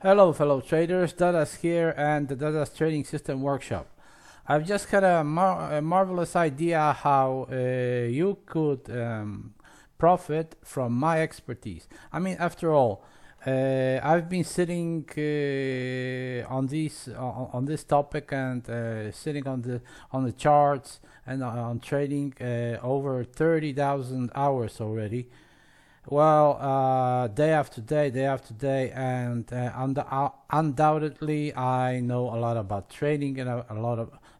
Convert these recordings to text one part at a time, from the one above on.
Hello fellow traders, Dadas here and the Dadas Trading System Workshop. I've just had a marvelous idea how you could profit from my expertise. I mean, after all, I've been sitting on this topic and sitting on the charts and on trading over 30,000 hours already. Well, day after day, and undoubtedly, I know a lot about trading and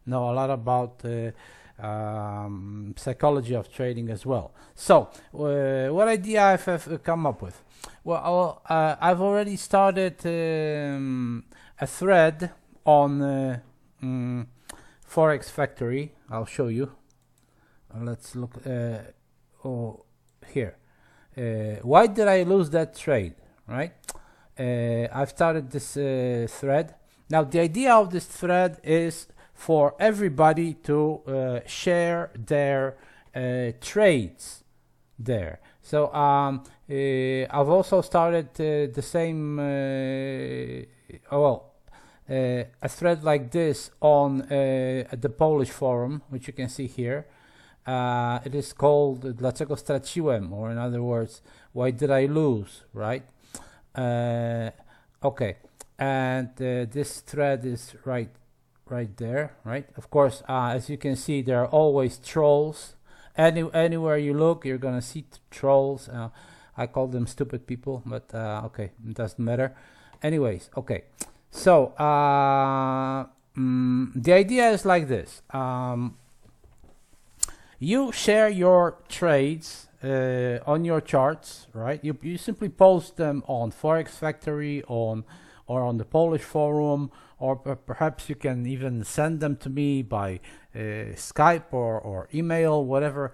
know a lot about psychology of trading as well. So, what idea I've come up with? Well, I've already started a thread on Forex Factory. I'll show you. Let's look here. Why did I lose that trade, right? I've started this thread. Now, the idea of this thread is for everybody to share their trades there. So I've also started the same, a thread like this on the Polish forum, which you can see here. It is called Dlaczego straciłem, or in other words, why did I lose, right? Okay, and this thread is right there, right? Of course, as you can see, there are always trolls. Anywhere you look, you're gonna see trolls. I call them stupid people, but okay, it doesn't matter. Anyways, okay, so the idea is like this. You share your trades on your charts, right? You simply post them on Forex Factory or on the Polish forum, or perhaps you can even send them to me by Skype or email, whatever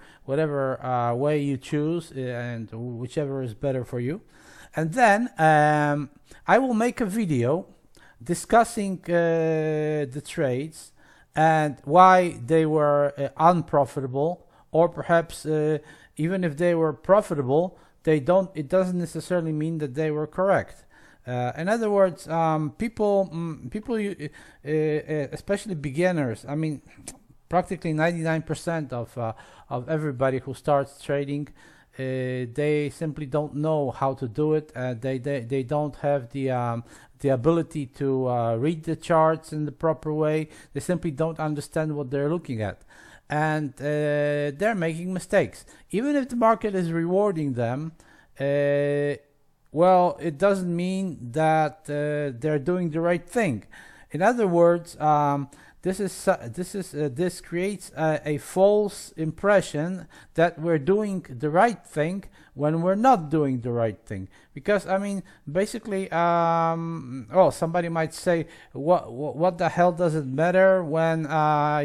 way you choose, and whichever is better for you. And then I will make a video discussing the trades and why they were unprofitable, or perhaps even if they were profitable, it doesn't necessarily mean that they were correct. In other words, people, especially beginners, I mean, practically 99% of everybody who starts trading, they simply don't know how to do it. They don't have the ability to read the charts in the proper way. They simply don't understand what they're looking at, and they're making mistakes. Even if the market is rewarding them, well, it doesn't mean that they're doing the right thing. In other words, this creates a false impression that we're doing the right thing when we're not doing the right thing. Because I mean, basically, somebody might say, what the hell does it matter when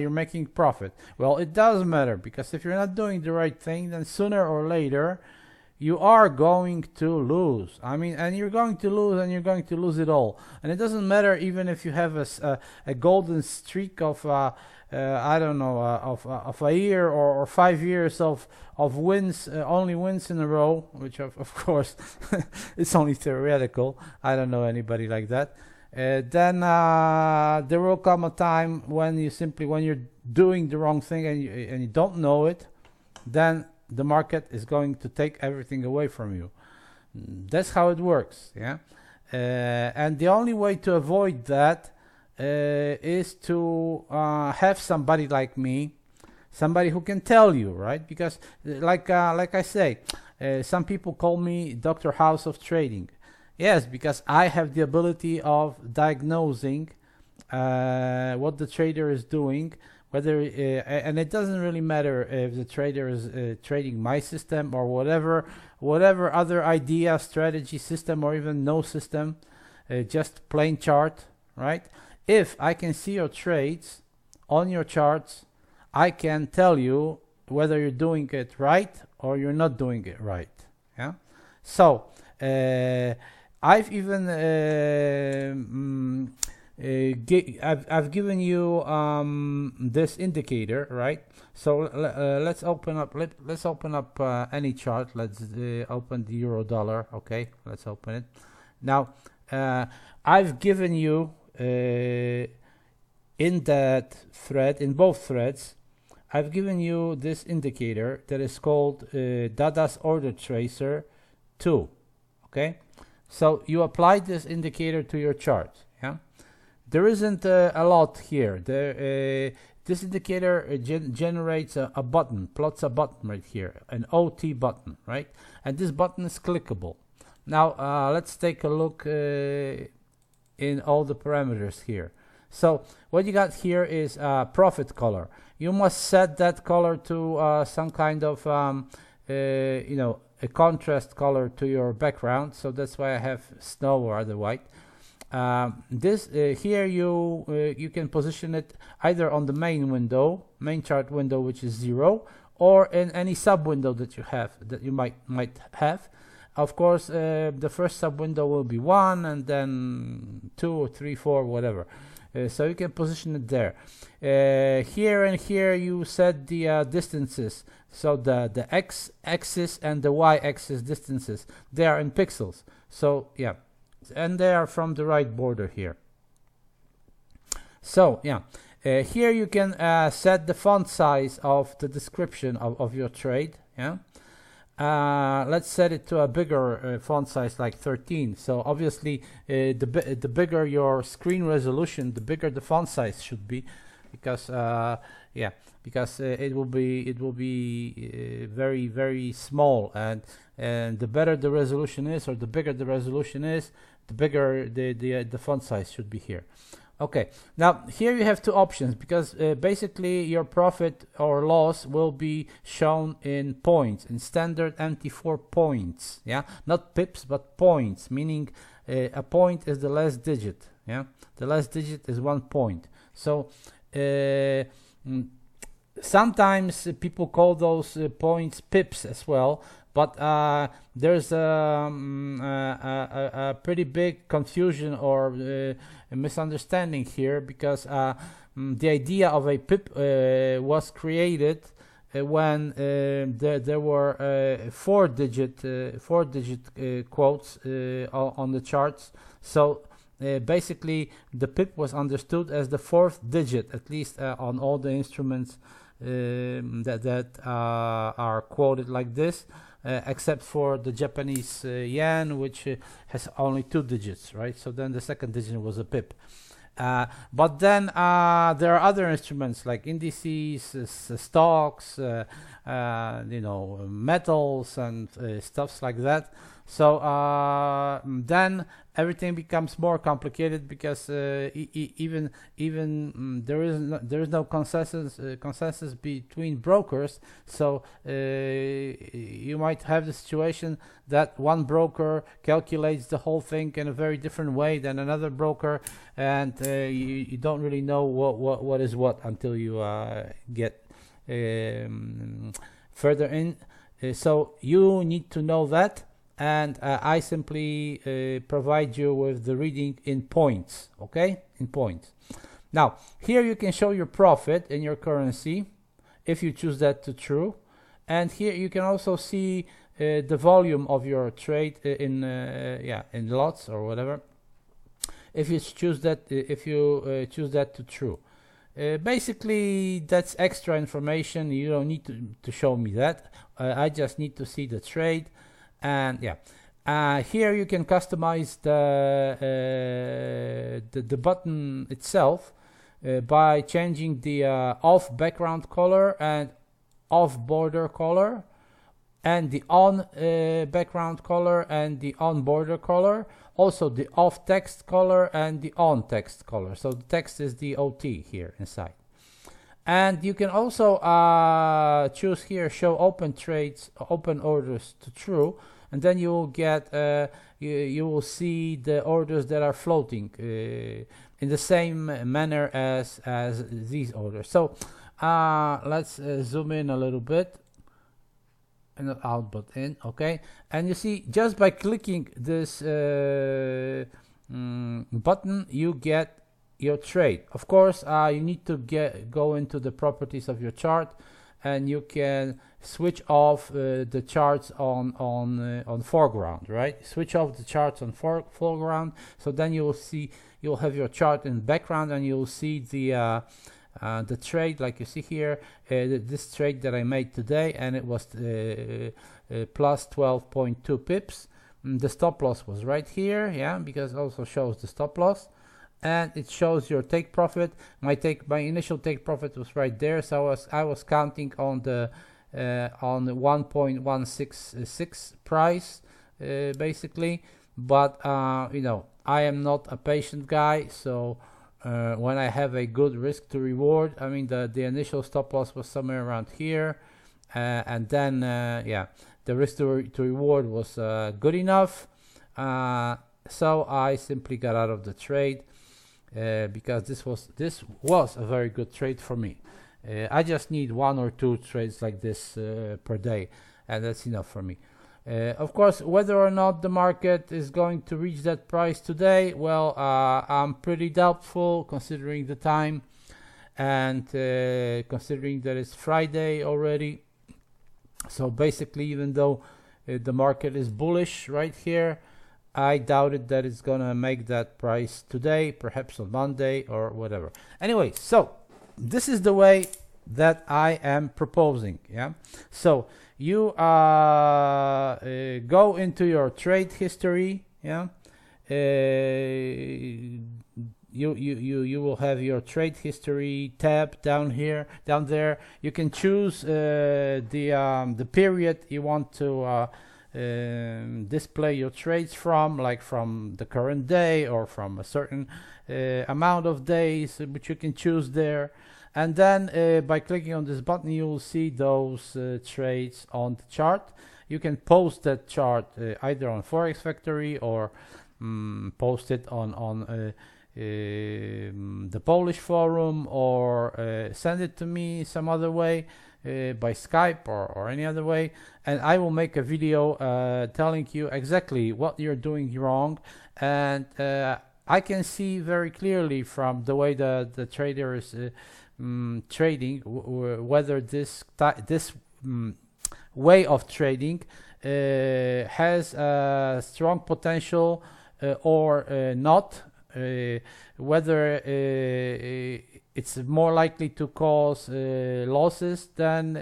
you're making profit? Well, it does matter, because if you're not doing the right thing, then sooner or later you are going to lose. I mean, and you're going to lose, and you're going to lose it all. And it doesn't matter even if you have a golden streak of I don't know, of a year or 5 years of wins, only wins in a row, which of course it's only theoretical. I don't know anybody like that. Then there will come a time when you're doing the wrong thing and you don't know it, then the market is going to take everything away from you. That's how it works, yeah. And the only way to avoid that is to have somebody like me, somebody who can tell you, right? Because like I say, some people call me Dr. House of Trading. Yes, because I have the ability of diagnosing what the trader is doing, whether and it doesn't really matter if the trader is trading my system or whatever other idea, strategy, system, or even no system, just plain chart, right? If I can see your trades on your charts, I can tell you whether you're doing it right or you're not doing it right. Yeah. So I've even I've given you this indicator, right? So let's open up any chart. Let's open the euro dollar. Okay, let's open it now. I've given you in that thread, in both threads, I've given you this indicator that is called Dada's Order Tracer 2. Okay, so you apply this indicator to your chart. Yeah, there isn't a lot here. This indicator generates a button, plots a button right here, an OT button, right? And this button is clickable. Now let's take a look in all the parameters here. So what you got here is profit color. You must set that color to some kind of you know, a contrast color to your background. So that's why I have snow or other white. This here you can position it either on the main chart window, which is 0, or in any sub window that you have, that you might have. Of course, the first sub window will be 1, and then 2 or 3, 4, whatever. So you can position it there. Here and here you set the distances. So the x-axis and the y-axis distances, they are in pixels. So yeah, and they are from the right border here. So yeah, here you can set the font size of the description of your trade. Yeah. Let's set it to a bigger font size, like 13. So obviously the bigger your screen resolution, the bigger the font size should be, because yeah, because it will be very, very small, and the better the resolution is, or the bigger the resolution is, the bigger the font size should be here. Okay, now here you have two options, because basically your profit or loss will be shown in points, in standard MT4 points. Yeah, not pips but points, meaning a point is the last digit. Yeah, the last digit is 1 point. So sometimes people call those points pips as well, but there's a pretty big confusion or a misunderstanding here, because the idea of a pip was created when there were four-digit quotes on the charts. So basically the pip was understood as the 4th digit, at least on all the instruments that are quoted like this, except for the Japanese yen, which has only 2 digits, right? So then the 2nd digit was a pip. But then there are other instruments like indices, stocks, you know, metals and stuffs like that. So then everything becomes more complicated, because even there is no consensus between brokers. So you might have the situation that one broker calculates the whole thing in a very different way than another broker, and you don't really know what is what until you get further in. So you need to know that. And I simply provide you with the reading in points, okay? In points. Now, here you can show your profit in your currency, if you choose that to true. And here you can also see the volume of your trade in lots or whatever. If you choose that, choose that to true. Basically, that's extra information. You don't need to show me that. I just need to see the trade. And yeah, here you can customize the button itself by changing the off background color and off border color, and the on background color and the on border color, also the off text color and the on text color. So the text is the OT here inside. And you can also choose here show open trades, open orders to true, and then you will get you will see the orders that are floating in the same manner as these orders. So let's zoom in a little bit, and not out but in. Okay, and you see, just by clicking this button, you get your trade. Of course, you need to go into the properties of your chart and you can switch off the charts on foreground, right? Switch off the charts on foreground, so then you will see, you'll have your chart in background, and you'll see the trade, like you see here, this trade that I made today, and it was plus 12.2 pips. The stop loss was right here, yeah, because it also shows the stop loss, and it shows your take profit. My initial take profit was right there, so I was counting on the 1.166 price, basically. But you know, I am not a patient guy, so when I have a good risk to reward, I mean the initial stop loss was somewhere around here, and then yeah, the risk to reward was good enough, so I simply got out of the trade, because this was a very good trade for me. I just need 1 or 2 trades like this per day, and that's enough for me. Of course, whether or not the market is going to reach that price today, well, I'm pretty doubtful considering the time, and considering that it's Friday already. So basically, even though the market is bullish right here, I doubted that it's gonna make that price today, perhaps on Monday or whatever. Anyway, so this is the way that I am proposing, yeah. So you go into your trade history, yeah. You will have your trade history tab down there. You can choose the period you want to display your trades from, like from the current day or from a certain amount of days, which you can choose there. And then by clicking on this button, you will see those trades on the chart. You can post that chart either on Forex Factory or post it on the Polish forum, or send it to me some other way, by Skype or any other way, and I will make a video telling you exactly what you're doing wrong. And I can see very clearly from the way the trader is trading whether this way of trading has a strong potential or not, whether it's more likely to cause losses than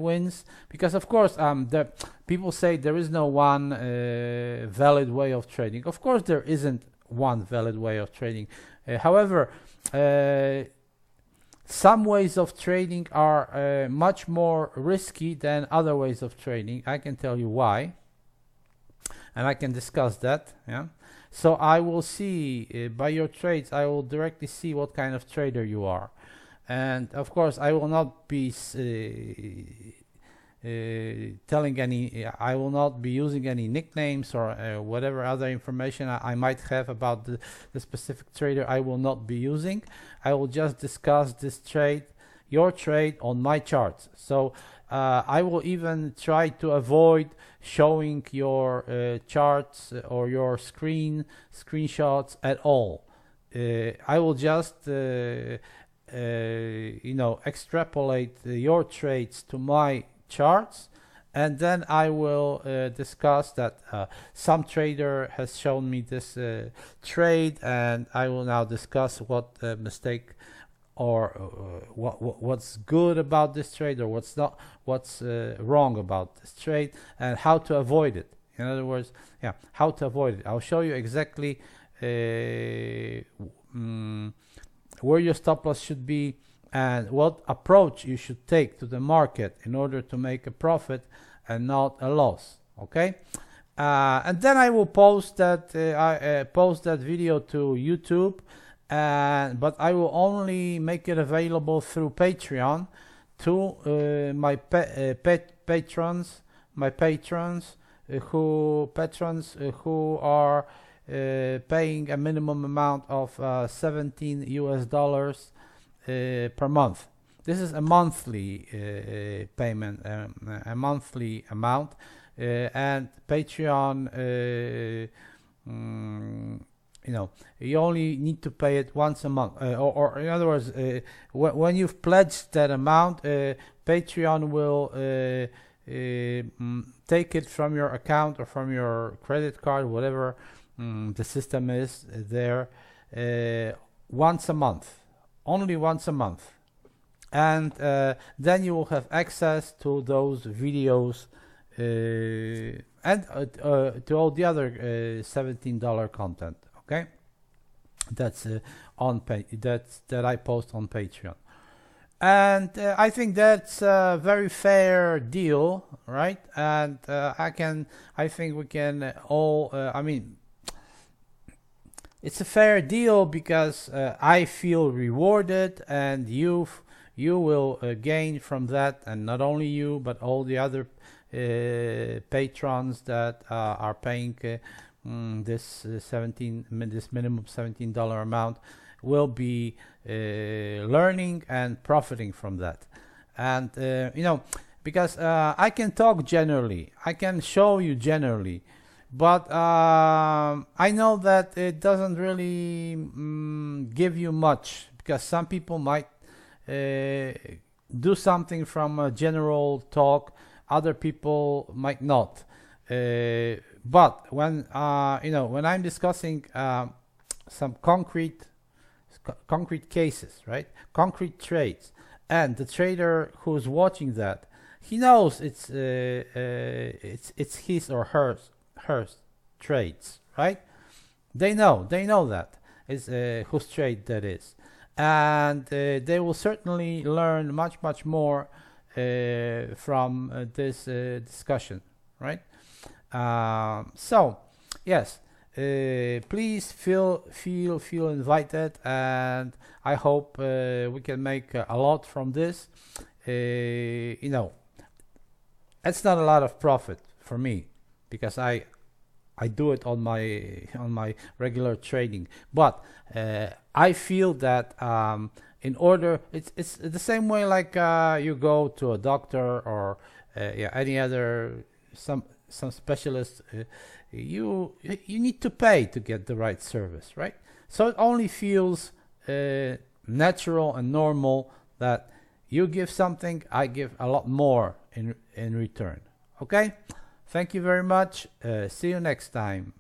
wins. Because of course the people say there is no one valid way of trading. Of course there isn't one valid way of trading. However, some ways of trading are much more risky than other ways of trading. I can tell you why, and I can discuss that, yeah. So I will see by your trades, I will directly see what kind of trader you are. And of course I will not be I will not be using any nicknames or whatever other information I might have about the specific trader. I will not be using. I will just discuss this trade, your trade, on my charts. So I will even try to avoid showing your charts or your screenshots at all. I will just extrapolate your trades to my charts, and then I will discuss that some trader has shown me this trade, and I will now discuss what mistake or what's good about this trade, or what's wrong about this trade, and how to avoid it. In other words, yeah, how to avoid it. I'll show you exactly where your stop loss should be and what approach you should take to the market in order to make a profit and not a loss. Okay, and then I will post that video to YouTube, but I will only make it available through Patreon to my patrons who are paying a minimum amount of $17 per month. This is a monthly payment, a monthly amount, and Patreon you know, you only need to pay it once a month, or in other words, when you've pledged that amount, Patreon will take it from your account or from your credit card, whatever the system is there, once a month, only once a month, and then you will have access to those videos and to all the other $17 content. Okay, that's that I post on Patreon, and I think that's a very fair deal, right? And I think we can all. I mean, it's a fair deal because I feel rewarded, and you will gain from that, and not only you, but all the other patrons that are paying this minimum $17 amount will be learning and profiting from that. And you know, because I can talk generally, I can show you generally, but I know that it doesn't really give you much, because some people might do something from a general talk, other people might not. But when you know, when I'm discussing some concrete cases, right, concrete trades, and the trader who's watching that, he knows it's his or her trades, right? They know that is whose trade that is, and they will certainly learn much more from this discussion, right? So yes, please feel invited, and I hope we can make a lot from this. You know, it's not a lot of profit for me, because I do it on my regular trading, but I feel that in order, it's the same way like you go to a doctor or yeah, any other some specialist, you need to pay to get the right service, right? So it only feels natural and normal that you give something, I give a lot more in return. Okay, thank you very much. See you next time.